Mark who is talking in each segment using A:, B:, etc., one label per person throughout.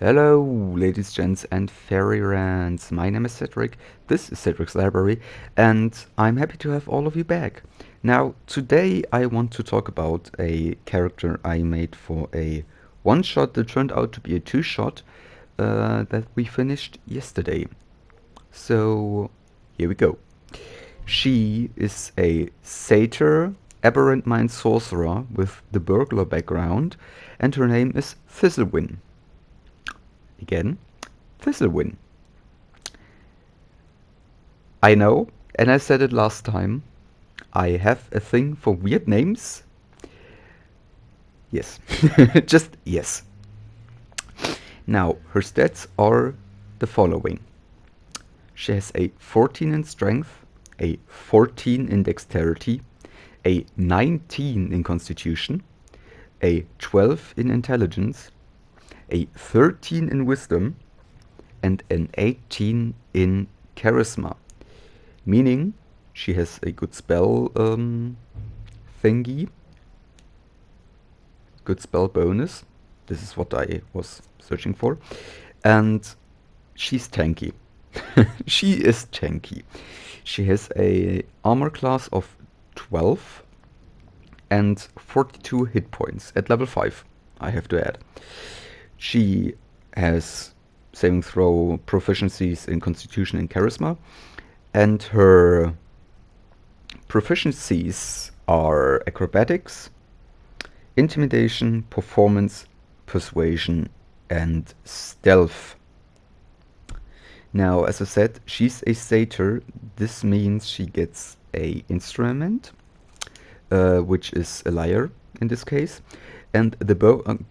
A: Hello, ladies, gents, and fairy rants. My name is Cedric. This is Cedric's Library, and I'm happy to have all of you back. Now, today I want to talk about a character I made for a one-shot that turned out to be a two-shot that we finished yesterday. So, here we go. She is a satyr, aberrant mind sorcerer with the burglar background, and her name is Thistlewin. Again, Thistlewin. I know, and I said it last time, I have a thing for weird names. Yes, just yes. Now, her stats are the following. She has a 14 in strength, a 14 in dexterity, a 19 in constitution, a 12 in intelligence, a 13 in wisdom, and an 18 in charisma. Meaning she has a good spell thingy, good spell bonus. This is what I was searching for. And she's tanky. She is tanky. She has a armor class of 12 and 42 hit points at level 5, I have to add. She has saving throw proficiencies in constitution and charisma, and her proficiencies are acrobatics, intimidation, performance, persuasion, and stealth. Now, as I said, she's a satyr. This means she gets a instrument, which is a lyre in this case, and the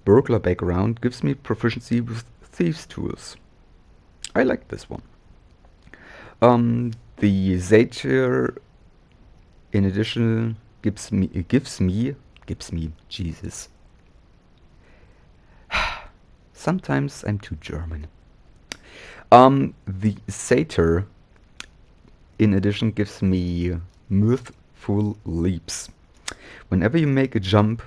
A: burglar background gives me proficiency with thieves' tools. I like this one. The satyr, in addition, gives me, Jesus. Sometimes I'm too German. The satyr, in addition, gives me mirthful leaps. Whenever you make a jump,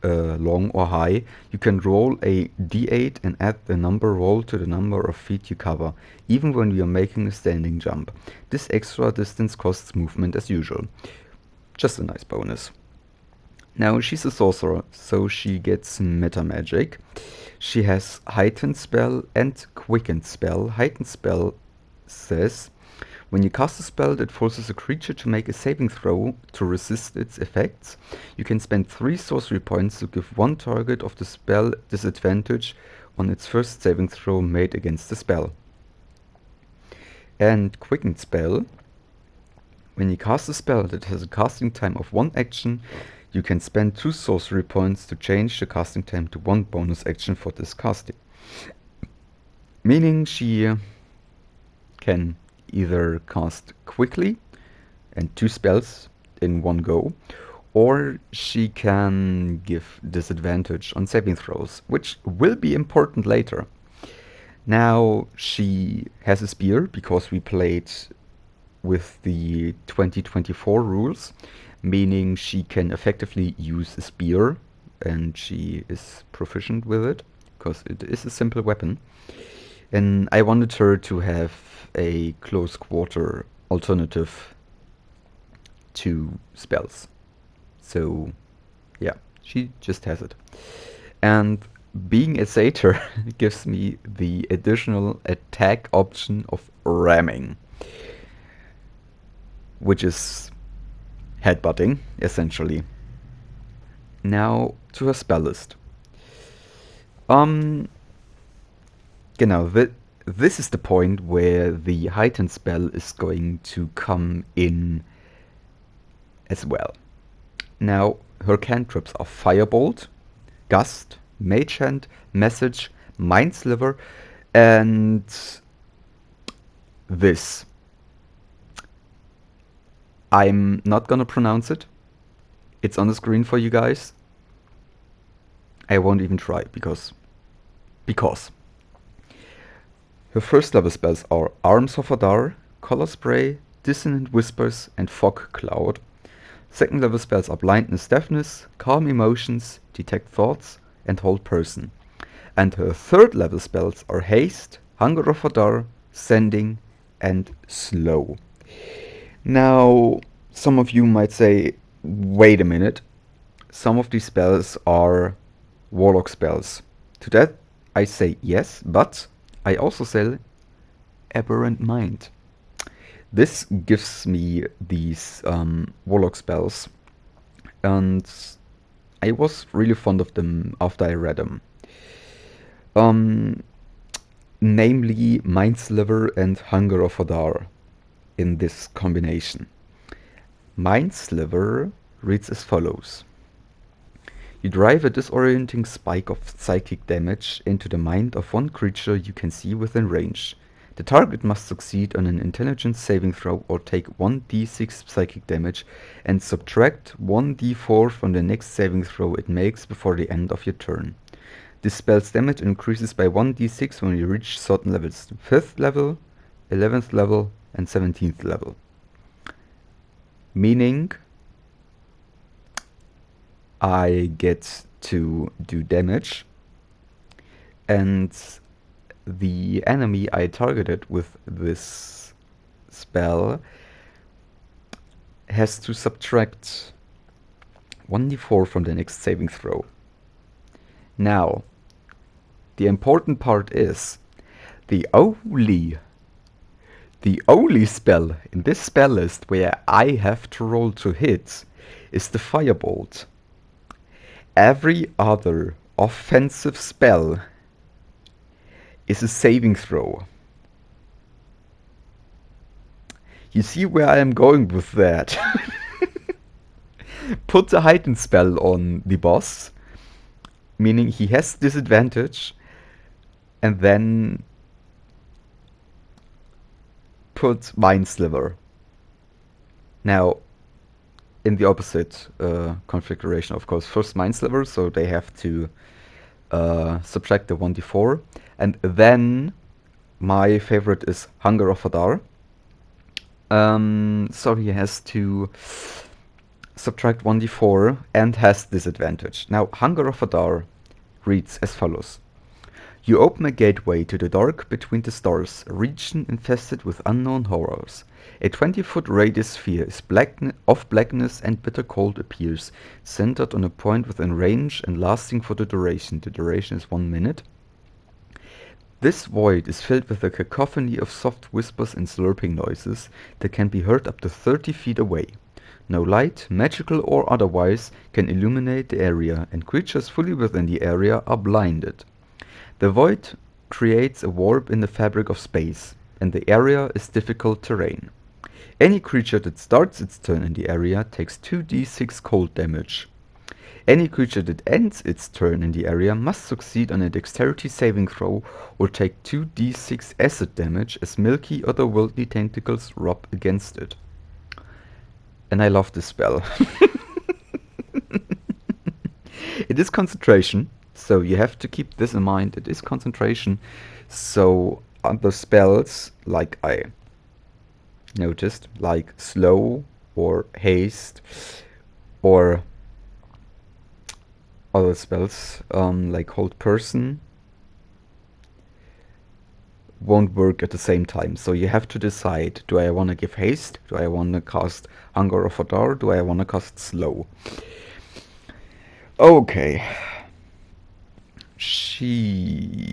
A: long or high, you can roll a d8 and add the number rolled to the number of feet you cover, even when you are making a standing jump. This extra distance costs movement as usual. Just a nice bonus. Now, she's a sorcerer, so she gets meta magic. She has heightened spell and quickened spell. Heightened spell says, when you cast a spell that forces a creature to make a saving throw to resist its effects, you can spend 3 sorcery points to give one target of the spell disadvantage on its first saving throw made against the spell. And quickened spell, when you cast a spell that has a casting time of 1 action, you can spend 2 sorcery points to change the casting time to 1 bonus action for this casting. Meaning she can either cast quickly and 2 spells in one go, or she can give disadvantage on saving throws, which will be important later. Now, she has a spear because we played with the 2024 rules, meaning she can effectively use a spear, and she is proficient with it because it is a simple weapon. And I wanted her to have a close quarter alternative to spells. So, yeah, she just has it. And being a satyr gives me the additional attack option of ramming, which is headbutting, essentially. Now, to her spell list. This is the point where the heightened spell is going to come in as well. Now, her cantrips are Firebolt, Gust, Mage Hand, Message, Mind Sliver, and this. I'm not gonna pronounce it. It's on the screen for you guys. I won't even try because. Her first level spells are Arms of Adar, Color Spray, Dissonant Whispers, and Fog Cloud. Second level spells are Blindness, Deafness, Calm Emotions, Detect Thoughts, and Hold Person. And her third level spells are Haste, Hunger of Hadar, Sending, and Slow. Now, some of you might say, wait a minute, some of these spells are Warlock spells. To that I say yes, but I also say Aberrant Mind. This gives me these Warlock spells, and I was really fond of them after I read them. Um, Namely Mindsliver and Hunger of Hadar in this combination. Mindsliver reads as follows. You drive a disorienting spike of psychic damage into the mind of one creature you can see within range. The target must succeed on an intelligence saving throw or take 1d6 psychic damage and subtract 1d4 from the next saving throw it makes before the end of your turn. This spell's damage increases by 1d6 when you reach certain levels: 5th level, 11th level, and 17th level. Meaning, I get to do damage, and the enemy I targeted with this spell has to subtract 1d4 from the next saving throw. Now, the important part is the only spell in this spell list where I have to roll to hit is the Firebolt. Every other offensive spell is a saving throw. You see where I am going with that. Put the heightened spell on the boss, meaning he has disadvantage, and then put Mindsliver. Now, in the opposite configuration, of course, first Mindsliver, so they have to subtract the 1d4, and then my favorite is Hunger of Hadar. So he has to subtract 1d4 and has disadvantage. Now, Hunger of Hadar reads as follows. You open a gateway to the dark between the stars, a region infested with unknown horrors. A 20-foot radius sphere is of blackness and bitter cold appears, centered on a point within range and lasting for the duration. The duration is 1 minute. This void is filled with a cacophony of soft whispers and slurping noises that can be heard up to 30 feet away. No light, magical or otherwise, can illuminate the area, and creatures fully within the area are blinded. The void creates a warp in the fabric of space, and the area is difficult terrain. Any creature that starts its turn in the area takes 2d6 cold damage. Any creature that ends its turn in the area must succeed on a dexterity saving throw or take 2d6 acid damage as milky otherworldly tentacles rub against it. And I love this spell. It is concentration, so you have to keep this in mind. It is concentration, so other spells, like I noticed, like Slow or Haste, or other spells like Hold Person, won't work at the same time. So you have to decide, do I want to give Haste? Do I want to cast Hunger of Hadar? Do I want to cast Slow? Okay. She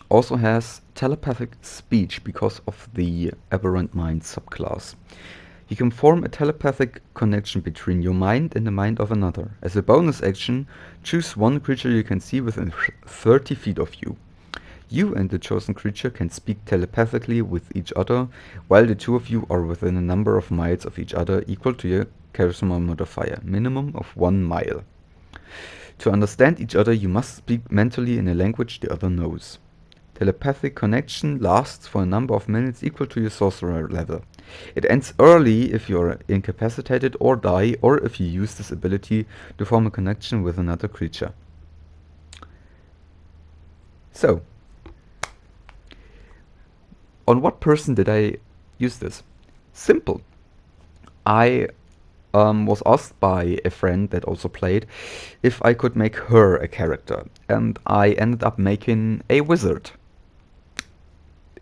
A: also has telepathic speech because of the Aberrant Mind subclass. You can form a telepathic connection between your mind and the mind of another. As a bonus action, choose one creature you can see within 30 feet of you. You and the chosen creature can speak telepathically with each other, while the two of you are within a number of miles of each other equal to your charisma modifier, minimum of 1 mile. To understand each other, you must speak mentally in a language the other knows. Telepathic connection lasts for a number of minutes equal to your sorcerer level. It ends early if you are incapacitated or die, or if you use this ability to form a connection with another creature. So, on what person did I use this? Simple. I was asked by a friend that also played if I could make her a character, and I ended up making a wizard.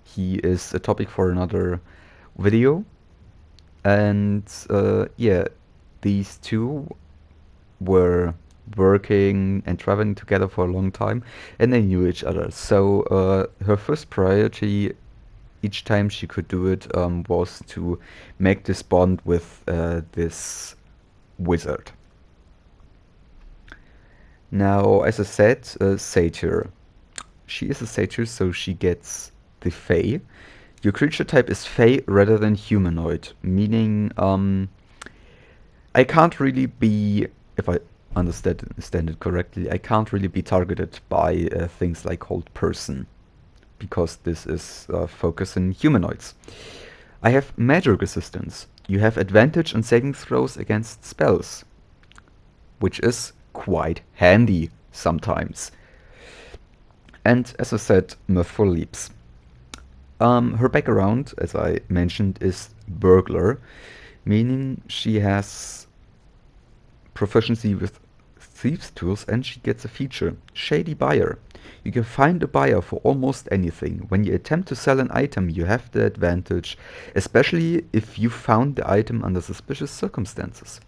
A: He is a topic for another video, and yeah, these two were working and traveling together for a long time, and they knew each other. So her first priority each time she could do it was to make this bond with this wizard. Now, as I said, satyr. She is a satyr, so she gets the fae. Your creature type is fae rather than humanoid, meaning I can't really be, if I understand it correctly, I can't really be targeted by things like hold person, because this is focusing humanoids. I have magic resistance. You have advantage on saving throws against spells, which is quite handy sometimes. And as I said, mirthful leaps. Her background, as I mentioned, is burglar, meaning she has proficiency with thieves' tools, and she gets a feature, Shady Buyer. You can find a buyer for almost anything. When you attempt to sell an item, you have the advantage, especially if you found the item under suspicious circumstances,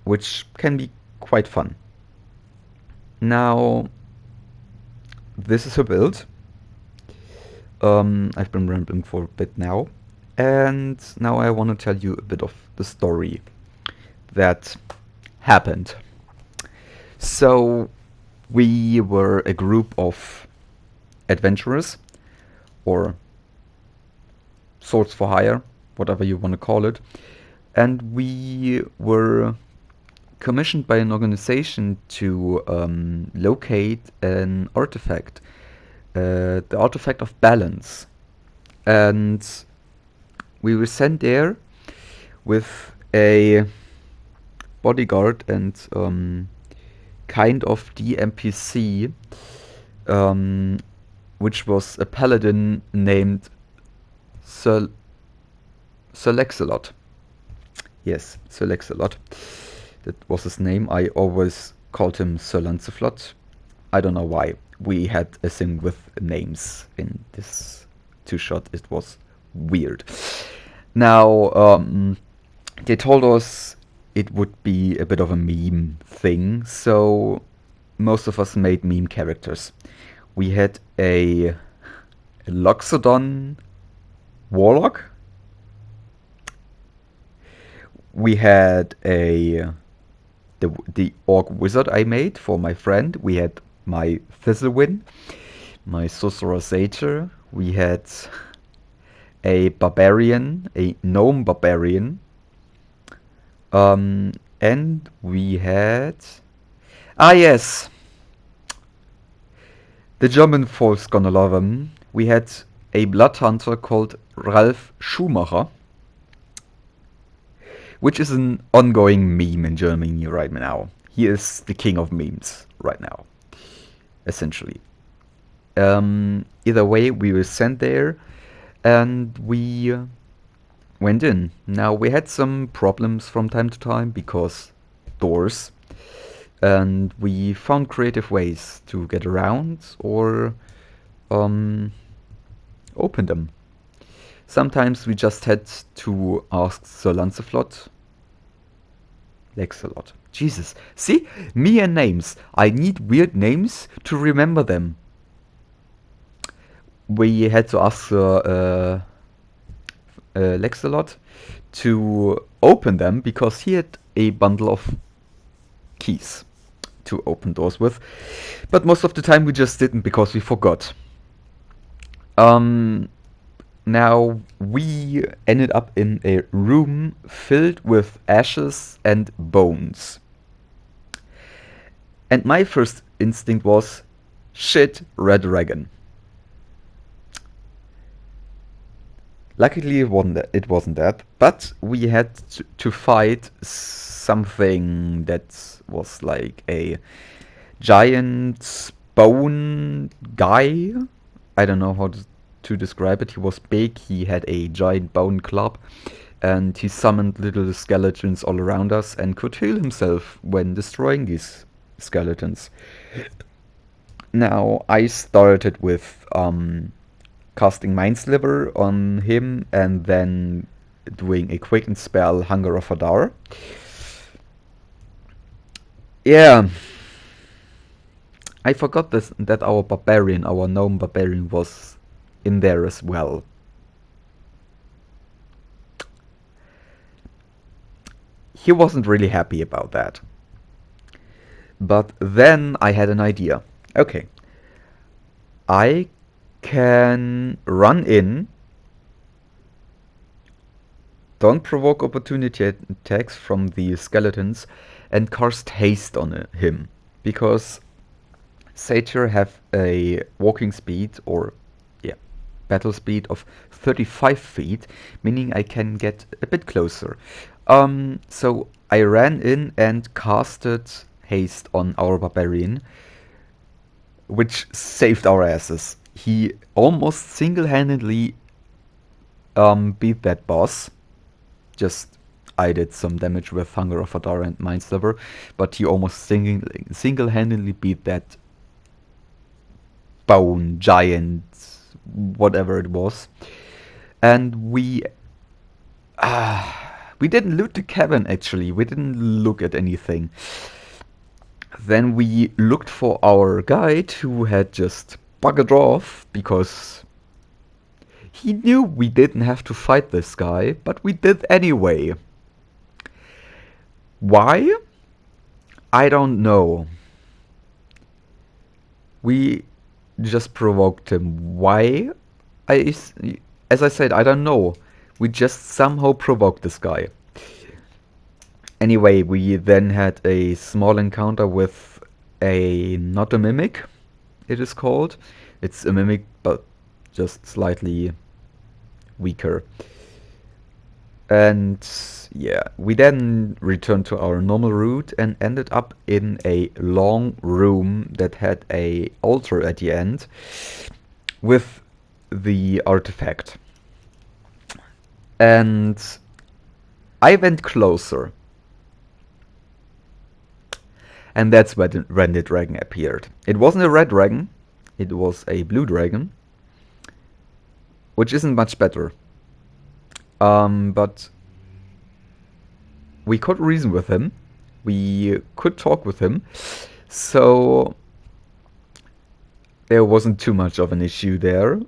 A: which can be quite fun. Now, this is her build. I've been rambling for a bit now, and now I want to tell you a bit of the story that happened. So, we were a group of adventurers, or swords for hire, whatever you want to call it, and we were commissioned by an organization to locate an artifact, the artifact of balance, and we were sent there with a bodyguard and kind of DMPC, which was a paladin named Sir Lexelot. Yes, Sir Lexelot. That was his name. I always called him Sir Lancelot. I don't know why. We had a thing with names in this two-shot. It was weird. Now, they told us it would be a bit of a meme thing, so most of us made meme characters. We had a Loxodon warlock. We had the orc wizard I made for my friend. We had my Thistlewind, my sorcerer satyr. We had a barbarian, a gnome barbarian. And we had... Ah, yes! The German folks gonna love him. We had a blood hunter called Ralf Schumacher, which is an ongoing meme in Germany right now. He is the king of memes right now, essentially. Either way, we were sent there, and we went in. Now, we had some problems from time to time because doors, and we found creative ways to get around or open them. Sometimes we just had to ask Sir Lancelot. Lexelot. Jesus. See? Me and names. I need weird names to remember them. We had to ask Sir Lexelot to open them because he had a bundle of keys to open doors with. But most of the time we just didn't because we forgot. Now, we ended up in a room filled with ashes and bones. And my first instinct was, shit, red dragon. Luckily, it wasn't that, but we had to fight something that was like a giant bone guy. I don't know how to describe it. He was big, he had a giant bone club, and he summoned little skeletons all around us and could heal himself when destroying these skeletons. Now, I started with casting Mind Sliver on him and then doing a quicken spell, Hunger of Hadar. Yeah, I forgot this that our barbarian, our gnome barbarian, was in there as well. He wasn't really happy about that. But then I had an idea. Okay, I can run in, don't provoke opportunity attacks from the skeletons, and cast haste on him. Because satyr have a walking speed, or yeah, battle speed of 35 feet, meaning I can get a bit closer. So I ran in and casted haste on our barbarian, which saved our asses. He almost single-handedly beat that boss. Just I did some damage with Hunger of Hadar and Mind Sliver, but he almost single-handedly beat that bone giant, whatever it was. And we didn't loot the cabin actually. We didn't look at anything. Then we looked for our guide who had just buggered off because he knew we didn't have to fight this guy, but we did anyway. Why? I don't know. We just provoked him. Why? As I said, I don't know. We just somehow provoked this guy. Anyway, we then had a small encounter with not a mimic, it is called. It's a mimic, but just slightly weaker. And yeah, we then returned to our normal route and ended up in a long room that had a altar at the end with the artifact. And I went closer. And that's when the dragon appeared. It wasn't a red dragon, it was a blue dragon, which isn't much better. But we could reason with him, we could talk with him, so there wasn't too much of an issue there.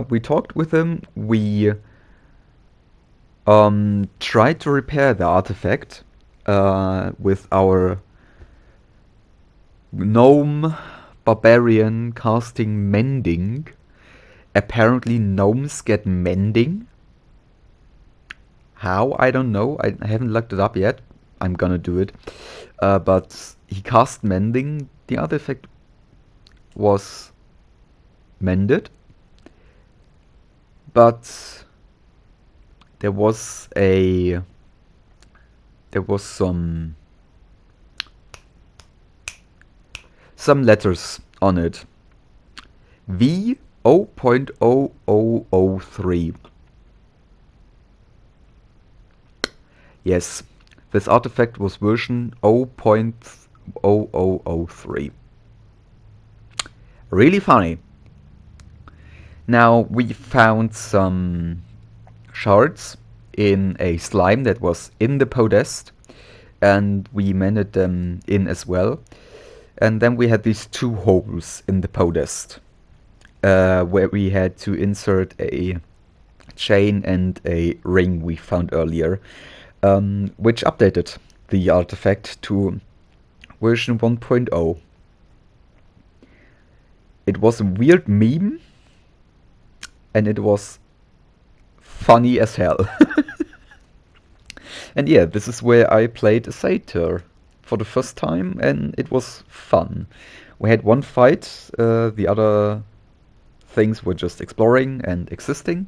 A: We talked with him, we tried to repair the artifact with our gnome barbarian casting mending. Apparently gnomes get mending. How? I don't know. I haven't looked it up yet. I'm gonna do it. But he cast mending. The artifact was mended. But there was some letters on it. V 0.0003. Yes, this artifact was version 0.0003. Really funny. Now we found some shards in a slime that was in the podest, and we mended them in as well. And then we had these two holes in the podest, where we had to insert a chain and a ring we found earlier, which updated the artifact to version 1.0. It was a weird meme, and it was funny as hell. And yeah, this is where I played a satyr for the first time, and it was fun. We had one fight, the other things were just exploring and existing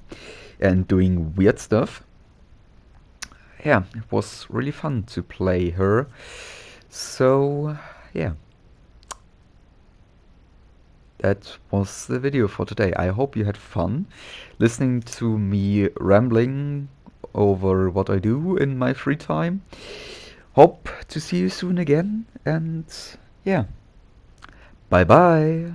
A: and doing weird stuff. Yeah, it was really fun to play her. So yeah, that was the video for today. I hope you had fun listening to me rambling over what I do in my free time. Hope to see you soon again, and yeah, bye bye.